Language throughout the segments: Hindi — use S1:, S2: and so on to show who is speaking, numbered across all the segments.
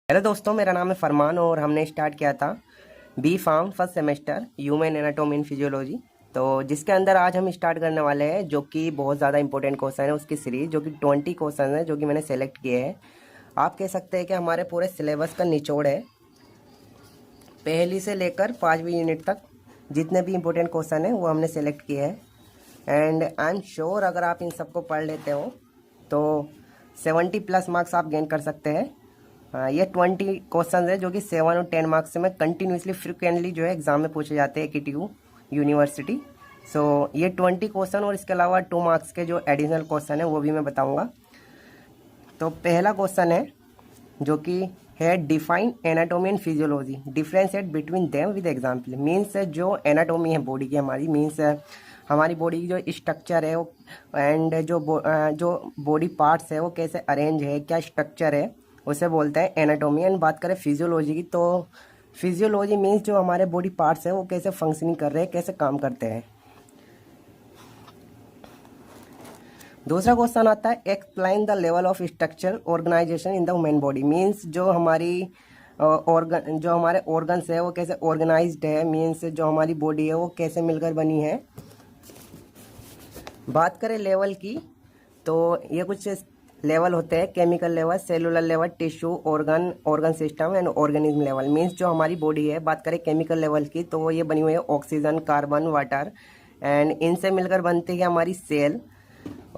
S1: हेलो दोस्तों, मेरा नाम है फरमान और हमने स्टार्ट किया था B pharm first semester human anatomy and physiology. तो जिसके अंदर आज हम स्टार्ट करने वाले हैं जो कि बहुत ज़्यादा इंपॉर्टेंट क्वेश्चन है उसकी सीरीज, जो कि 20 क्वेश्चन है जो कि मैंने सेलेक्ट किए हैं। आप कह सकते हैं कि हमारे पूरे सिलेबस का निचोड़ है, पहली से लेकर 5वीं यूनिट तक जितने भी इंपॉर्टेंट क्वेश्चन हैं वो हमने सेलेक्ट किए हैं। एंड आई एम श्योर अगर आप इन सबको पढ़ लेते हो तो 70+ मार्क्स आप गेन कर सकते हैं। ये 20 क्वेश्चन है जो कि 7 और 10 मार्क्स में कंटिन्यूसली फ्रिक्वेंटली जो है एग्जाम में पूछे जाते हैं KTU यूनिवर्सिटी। सो ये 20 क्वेश्चन और इसके अलावा 2 मार्क्स के जो एडिशनल क्वेश्चन है वो भी मैं बताऊंगा। तो पहला क्वेश्चन है जो कि है define anatomy and physiology, differentiate between them with example. Means जो एनाटोमी है बॉडी की हमारी, मीन्स हमारी बॉडी की जो स्ट्रक्चर है वो एंड जो बॉडी पार्ट्स है वो कैसे अरेंज है, क्या स्ट्रक्चर है, उसे बोलते हैं एनाटोमी। एंड बात करें फिजियोलॉजी की तो फिजियोलॉजी मीन्स जो हमारे बॉडी पार्ट्स है वो कैसे फंक्शनिंग कर रहे हैं, कैसे काम करते हैं। दूसरा क्वेश्चन आता है explain the level of structure organization in the human body. Means जो हमारे ऑर्गन्स है वो कैसे ऑर्गेनाइज्ड है, मीन्स जो हमारी बॉडी है वो कैसे मिलकर बनी है। बात करें लेवल की तो ये कुछ लेवल होते हैं, chemical level, cellular level, tissue, organ system and organism level. Means जो हमारी बॉडी है, बात करें केमिकल लेवल की तो ये बनी हुई है ऑक्सीजन, कार्बन, वाटर एंड इनसे मिलकर बनती है हमारी सेल।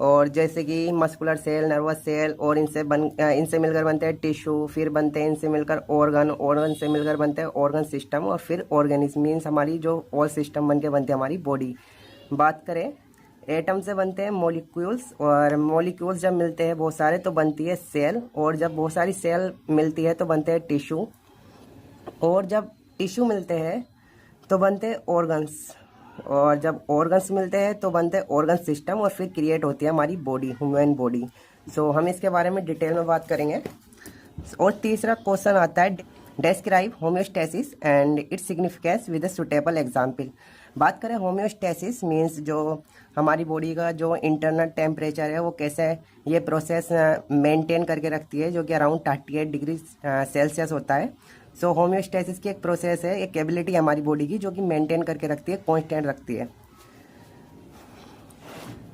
S1: और जैसे कि मस्कुलर सेल, नर्वस सेल, और इनसे मिलकर बनते हैं टिश्यू, फिर बनते हैं इनसे मिलकर ऑर्गन से मिलकर बनते हैं ऑर्गन सिस्टम, और फिर ऑर्गेनिज्म मीन्स हमारी जो ऑल सिस्टम बन के बनते हैं हमारी बॉडी। बात करें एटम से बनते हैं मॉलिक्यूल्स, और मॉलिक्यूल्स जब मिलते हैं बहुत सारे तो बनती है सेल, और जब बहुत सारी सेल मिलती है तो बनते हैं टिश्यू, और जब टिश्यू मिलते हैं तो बनते हैं ऑर्गन्स, और जब ऑर्गन्स मिलते हैं तो बनते हैं ऑर्गन सिस्टम, और फिर क्रिएट होती है हमारी बॉडी, ह्यूमन बॉडी। सो हम इसके बारे में डिटेल में बात करेंगे। और तीसरा क्वेश्चन आता है describe homeostasis and its significance with a suitable example. बात करें होम्योस्टेसिस मीन्स जो हमारी बॉडी का जो इंटरनल टेम्परेचर है वो कैसे ये प्रोसेस मेंटेन करके रखती है, जो कि अराउंड 38 डिग्री सेल्सियस होता है। सो होम्योस्टेसिस की एक प्रोसेस है, एक एबिलिटी हमारी बॉडी की जो कि मेंटेन करके रखती है, कांस्टेंट रखती है।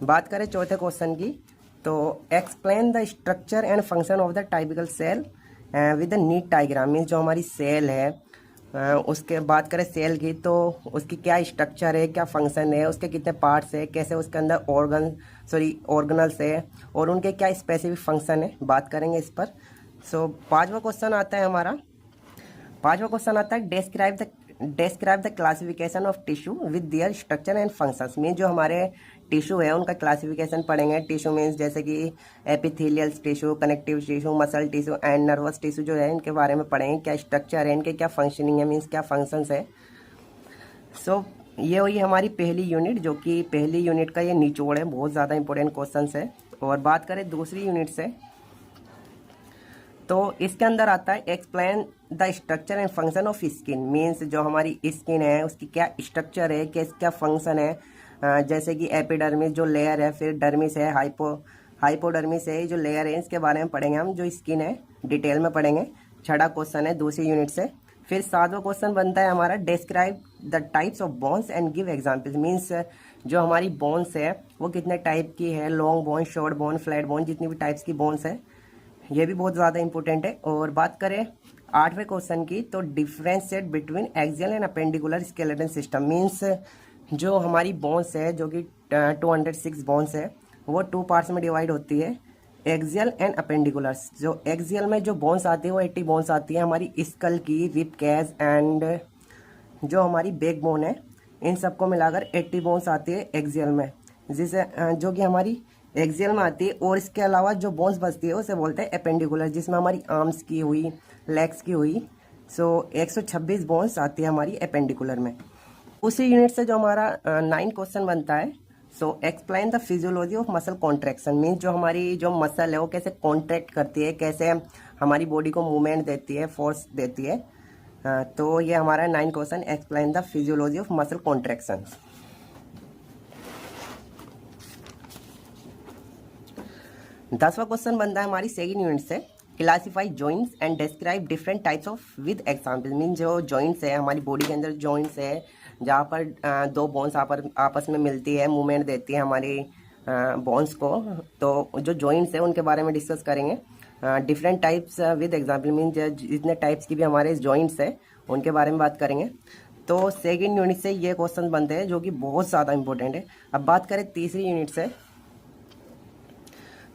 S1: बात करें चौथे क्वेश्चन की तो explain the structure and function of the typical cell with the neat diagram. Means जो हमारी सेल है उसके बात करें सेल की तो उसकी क्या स्ट्रक्चर है, क्या फंक्शन है, उसके कितने पार्ट्स है, कैसे उसके अंदर ऑर्गनल्स है और उनके क्या स्पेसिफिक फंक्शन है, बात करेंगे इस पर। सो पांचवा क्वेश्चन आता है हमारा, describe the classification of tissue with their structure and functions. Mean जो हमारे टिश्यू है उनका क्लासिफिकेशन पढ़ेंगे। टिश्यू मीन्स जैसे कि epithelial tissue, connective tissue, muscle tissue and nervous tissue जो है इनके बारे में पढ़ेंगे, क्या स्ट्रक्चर है इनके, क्या फंक्शनिंग है, मीन्स क्या फंक्शंस है। सो ये हुई हमारी पहली यूनिट, जो कि पहली यूनिट का ये निचोड़ है, बहुत ज़्यादा इंपॉर्टेंट क्वेश्चन है। और बात करें दूसरी यूनिट से तो इसके अंदर आता है explain the structure and function of skin. Means जो हमारी स्किन है उसकी क्या स्ट्रक्चर है, क्या फंक्शन है। जैसे कि एपिडर्मिस जो लेयर है, फिर डर्मिस है, हाइपोडर्मिस है, जो लेयर है इसके बारे में पढ़ेंगे हम, जो स्किन है डिटेल में पढ़ेंगे। छठा क्वेश्चन है दूसरी यूनिट से। फिर सातवां क्वेश्चन बनता है हमारा describe the types of bones and give examples. Means जो हमारी बोन्स है वो कितने टाइप की है, long bone, short bone, flat bone, जितनी भी टाइप्स की बोन्स है, ये भी बहुत ज़्यादा इंपॉर्टेंट है। और बात करें आठवें क्वेश्चन की तो differentiate between axial and appendicular skeleton system. Means जो हमारी बोन्स है जो कि 206 बोन्स है वो 2 पार्ट्स में डिवाइड होती है, एक्सियल एंड अपेंडिकुलर्स। जो एक्सियल में जो बोन्स आती है वो 80 बोन्स आती है हमारी स्कल की, रिब कैज एंड जो हमारी बैक बोन है, इन सबको मिलाकर 80 बोन्स आती है एक्सियल में, जिसे जो कि हमारी एक्सियल में आती है। और इसके अलावा जो बोन्स बचती है उसे बोलते हैं अपेंडिकुलर, जिसमें हमारी आर्म्स की हुई, लेग्स की हुई। सो 126 बोन्स आती है हमारी अपेंडिकुलर में। उसी यूनिट से जो हमारा 9 क्वेश्चन बनता है, so explain the physiology of muscle contraction. Means जो हमारी जो मसल है वो कैसे कॉन्ट्रैक्ट करती है, कैसे हमारी बॉडी को मूवमेंट देती है, फोर्स देती है। तो ये हमारा 9 question, explain the physiology of muscle contraction. 10वां क्वेश्चन बनता है हमारी सेकंड यूनिट से, classify joints and describe different types of with example. Mean जो जॉइंट्स है हमारी बॉडी के अंदर जॉइंट्स है जहाँ पर दो बोन्स आपस में मिलती है, मूवमेंट देती है हमारी बोन्स को। तो जो जॉइंट्स है उनके बारे में डिस्कस करेंगे। Different types with example mean जितने टाइप्स की भी हमारे जॉइंट्स है उनके बारे में बात करेंगे। तो सेकेंड यूनिट से ये क्वेश्चन बनते हैं जो कि बहुत ज़्यादा इंपॉर्टेंट है। अब बात करें तीसरी यूनिट से,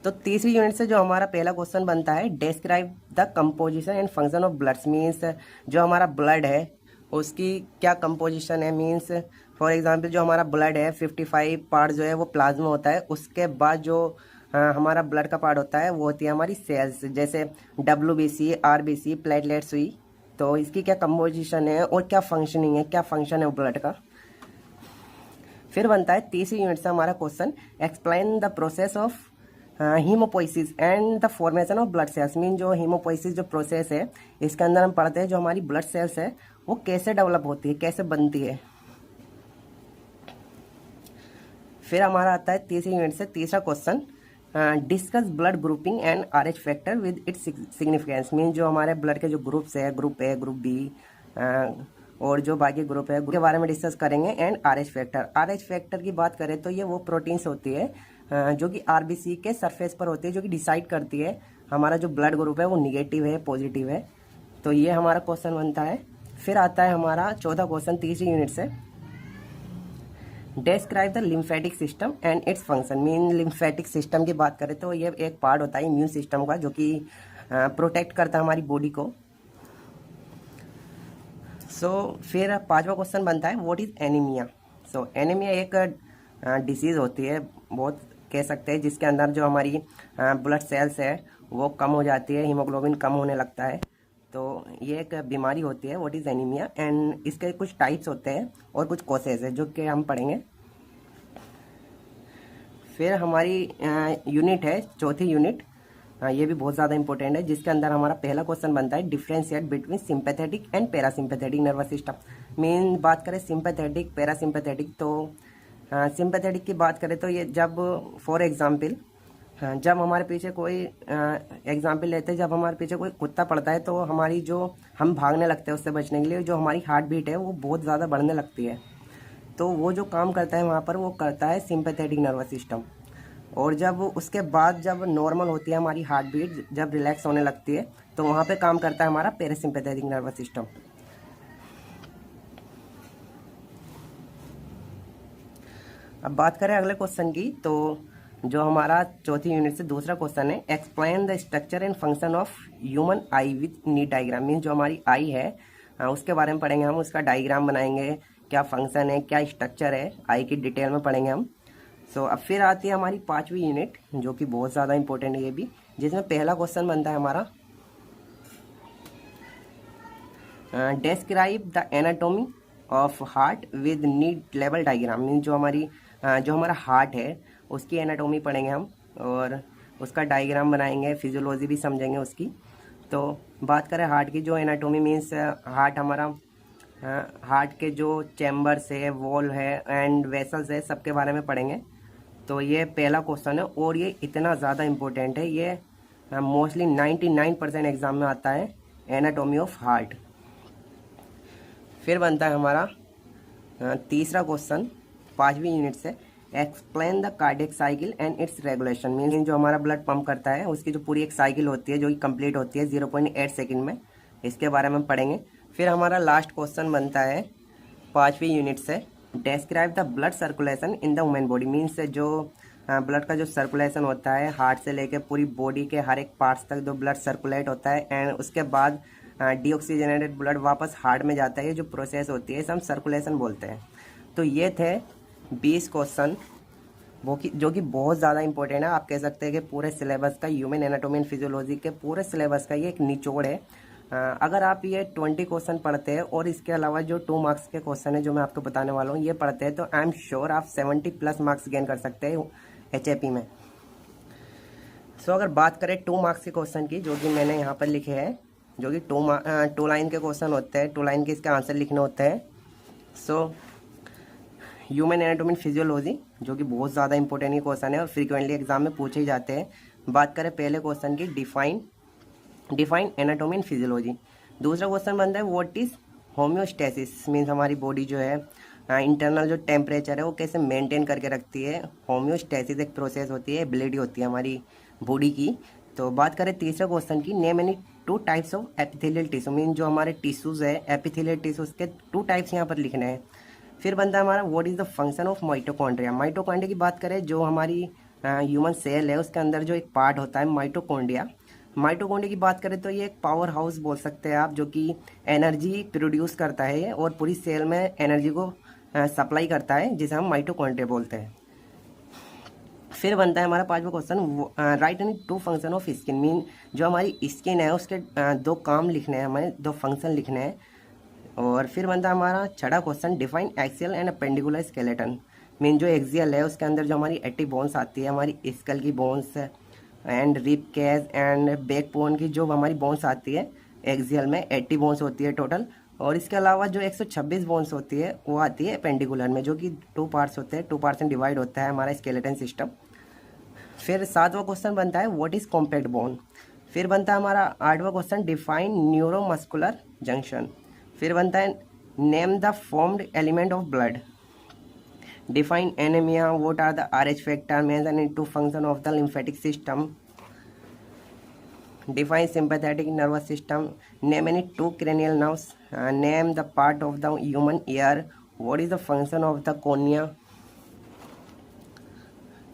S1: तो तीसरी यूनिट से जो हमारा पहला क्वेश्चन बनता है, describe the composition and function of bloods. Means जो हमारा ब्लड है उसकी क्या कंपोजिशन है। मीन्स फॉर एग्जांपल जो हमारा ब्लड है 55 पार्ट जो है वो प्लाज्मा होता है। उसके बाद जो हमारा ब्लड का पार्ट होता है वो होती है हमारी सेल्स, जैसे WBC, RBC, प्लेटलेट्स हुई। तो इसकी क्या कंपोजिशन है और क्या फंक्शनिंग है, क्या फंक्शन है ब्लड का। फिर बनता है तीसरी यूनिट से हमारा question, explain the process of haemopoiesis and the formation of blood cells. Mean जो हीमोपोइसिस जो प्रोसेस है इसके अंदर हम पढ़ते हैं जो हमारी ब्लड सेल्स है वो कैसे डेवलप होती है, कैसे बनती है। फिर हमारा आता है तीसरी यूनिट से तीसरा question, discuss blood grouping and RH factor with its significance. Mean जो हमारे ब्लड के जो ग्रुप्स है, ग्रुप A, ग्रुप B और जो बाकी ग्रुप है उसके बारे में डिस्कस करेंगे। And RH factor, RH factor की बात करें तो ये वो प्रोटीन्स होती है जो कि RBC के सरफेस पर होती है, जो कि डिसाइड करती है हमारा जो ब्लड ग्रुप है वो निगेटिव है, पॉजिटिव है। तो ये हमारा क्वेश्चन बनता है। फिर आता है हमारा चौथा क्वेश्चन तीसरी यूनिट से, describe the lymphatic system and its function. Mean lymphatic system की बात करें तो ये एक पार्ट होता है इम्यून सिस्टम का जो कि प्रोटेक्ट करता है हमारी बॉडी को। फिर पांचवा क्वेश्चन बनता है, व्हाट इज एनीमिया। एनीमिया एक डिसीज होती है, बहुत कह सकते हैं, जिसके अंदर जो हमारी ब्लड सेल्स है वो कम हो जाती है, हीमोग्लोबिन कम होने लगता है। तो ये एक बीमारी होती है, व्हाट इज़ एनीमिया। एंड इसके कुछ टाइप्स होते हैं और कुछ कॉसेज है जो कि हम पढ़ेंगे। फिर हमारी यूनिट है चौथी यूनिट, ये भी बहुत ज़्यादा इंपॉर्टेंट है, जिसके अंदर हमारा पहला क्वेश्चन बनता है, differentiate between sympathetic and parasympathetic nervous system. Main बात करें सिंपैथेटिक पैरासिम्पैथेटिक, तो सिंपैथेटिक की बात करें तो ये जब फॉर एग्जांपल जब हमारे पीछे कोई एग्जांपल लेते हैं, जब हमारे पीछे कोई कुत्ता पड़ता है तो हमारी जो हम भागने लगते हैं उससे बचने के लिए, जो हमारी हार्ट बीट है वो बहुत ज़्यादा बढ़ने लगती है। तो वो जो काम करता है वहाँ पर वो करता है सिंपैथेटिक नर्वस सिस्टम। और जब उसके बाद जब नॉर्मल होती है हमारी हार्ट बीट, जब रिलैक्स होने लगती है तो वहाँ पे काम करता है हमारा पैरासिम्पैथेटिक नर्वस सिस्टम। अब बात करें अगले क्वेश्चन की, तो जो हमारा चौथी यूनिट से दूसरा क्वेश्चन है, explain the structure and function of human I with NEET diagram. Mean जो हमारी आई है उसके बारे में पढ़ेंगे हम, उसका डायग्राम बनाएंगे, क्या फंक्शन है, क्या स्ट्रक्चर है, आई की डिटेल में पढ़ेंगे हम। अब फिर आती है हमारी पांचवी यूनिट जो कि बहुत ज़्यादा इंपॉर्टेंट है ये भी, जिसमें पहला क्वेश्चन बनता है हमारा, describe the anatomy of heart with neat level diagram. Mean जो हमारा हार्ट है उसकी एनाटॉमी पढ़ेंगे हम और उसका डायग्राम बनाएंगे, फिजियोलॉजी भी समझेंगे उसकी। तो बात करें हार्ट की, जो एनाटॉमी मीन्स हार्ट हमारा हार्ट के जो चैम्बर्स है, वॉल है एंड वेसल्स है, सबके बारे में पढ़ेंगे। तो ये पहला क्वेश्चन है और ये इतना ज़्यादा इम्पोर्टेंट है, ये मोस्टली 99% एग्जाम में आता है, एनाटॉमी ऑफ हार्ट। फिर बनता है हमारा तीसरा क्वेश्चन पांचवी यूनिट से, explain the cardiac cycle and it's regulation. Mean जो हमारा ब्लड पंप करता है उसकी जो पूरी एक साइकिल होती है जो कि कंप्लीट होती है 0.8 सेकंड में, इसके बारे में पढ़ेंगे। फिर हमारा लास्ट क्वेश्चन बनता है पांचवी यूनिट से, describe the blood circulation in the women body. Means जो ब्लड का जो सर्कुलेशन होता है हार्ट से लेकर पूरी बॉडी के हर एक पार्ट्स तक जो ब्लड सर्कुलेट होता है एंड उसके बाद डीऑक्सीजनेटेड ब्लड वापस हार्ट में जाता है, ये जो प्रोसेस होती है इसे हम सर्कुलेशन बोलते हैं। तो ये थे 20 क्वेश्चन जो कि बहुत ज़्यादा इंपॉर्टेंट है। आप कह सकते हैं कि पूरे सिलेबस का, ह्यूमन एनाटॉमी एंड फिजियोलॉजी के पूरे सिलेबस का ये एक निचोड़ है। अगर आप ये 20 क्वेश्चन पढ़ते हैं और इसके अलावा जो 2 मार्क्स के क्वेश्चन है जो मैं आपको बताने वाला हूँ ये पढ़ते हैं, तो आई एम श्योर आप 70+ मार्क्स गेन कर सकते हैं HAP में। अगर बात करें 2 मार्क्स के क्वेश्चन की, जो कि मैंने यहाँ पर लिखे हैं, जो कि 2 लाइन के क्वेश्चन होते हैं, 2 लाइन के इसके आंसर लिखने होते हैं। ह्यूमन एनाटॉमी एंड फिजियोलॉजी जो कि बहुत ज़्यादा इंपॉर्टेंट क्वेश्चन है और फ्रीक्वेंटली एग्जाम में पूछे ही जाते हैं। बात करें पहले क्वेश्चन की, define define anatomy and physiology. दूसरा क्वेश्चन बनता है व्हाट इज होम्योस्टेसिस, मीन्स हमारी बॉडी जो है इंटरनल जो टेम्परेचर है वो कैसे मेंटेन करके रखती है। होम्योस्टेसिस एक प्रोसेस होती है, एबिलिटी होती है हमारी बॉडी की। तो बात करें तीसरे क्वेश्चन की, name any two types of epithelial tissue, mean जो हमारे टिश्यूज है एपिथेलियल टिश्यूज के टू टाइप्स यहाँ पर लिखने हैं। फिर बनता है हमारा what is the function of mitochondria. Mitochondria की बात करें, जो हमारी ह्यूमन सेल है उसके अंदर जो एक पार्ट होता है माइटोकॉन्ड्रिया। माइटोकॉन्ड्रिया की बात करें तो ये एक पावर हाउस बोल सकते हैं आप, जो कि एनर्जी प्रोड्यूस करता है और पूरी सेल में एनर्जी को सप्लाई करता है, जिसे हम माइटोकॉन्ड्रिया बोलते हैं। फिर बनता है हमारा पांचवा question, right any two function of skin, mean जो हमारी स्किन है उसके दो काम लिखने हैं हमें, दो फंक्शन लिखने हैं। और फिर बनता है हमारा छठा question, define axial and appendicular skeleton, mean जो एक्सियल है उसके अंदर जो हमारी 80 बोन्स आती है, हमारी स्कल की bones and rib cage and backbone की जो हमारी बोन्स आती है, एक्सियल में 80 बोन्स होती है टोटल। और इसके अलावा जो 126 बोन्स होती है वो आती है पेंडिकुलर में, जो कि 2 पार्ट्स होते हैं, 2 पार्ट्स में डिवाइड होता है हमारा स्केलेटन सिस्टम। फिर सातवां क्वेश्चन बनता है व्हाट इज कॉम्पैक्ट बोन। फिर बनता है हमारा आठवां क्वेश्चन, डिफाइन न्यूरोमस्कुलर जंक्शन। फिर बनता है name the formed element of blood. Define anemia. What are the Rh factor measure into function of the lymphatic system? Define sympathetic nervous system. Name any two cranial nerves. Name the part of the human ear. What is the function of the cornea?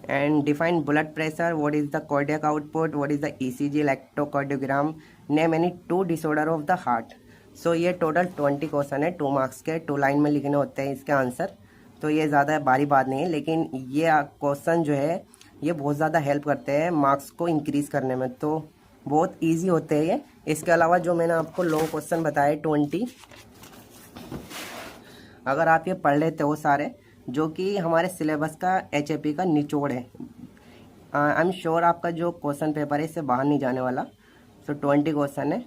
S1: And define blood pressure. What is the cardiac output? What is the ECG, electrocardiogram? Name any two disorder of the heart. So ये टोटल 20 क्वेश्चन है, 2 मार्क्स के, 2 लाइन में लिखने होते हैं इसके आंसर। तो ये ज़्यादा भारी बात नहीं है, लेकिन ये क्वेश्चन जो है ये बहुत ज़्यादा हेल्प करते हैं मार्क्स को इंक्रीज़ करने में, तो बहुत इजी होते हैं ये। इसके अलावा जो मैंने आपको लॉन्ग क्वेश्चन बताए 20, अगर आप ये पढ़ लेते हो सारे, जो कि हमारे सिलेबस का HAP का निचोड़ है, आई एम श्योर आपका जो क्वेश्चन पेपर है इससे बाहर नहीं जाने वाला। सो 20 क्वेश्चन है।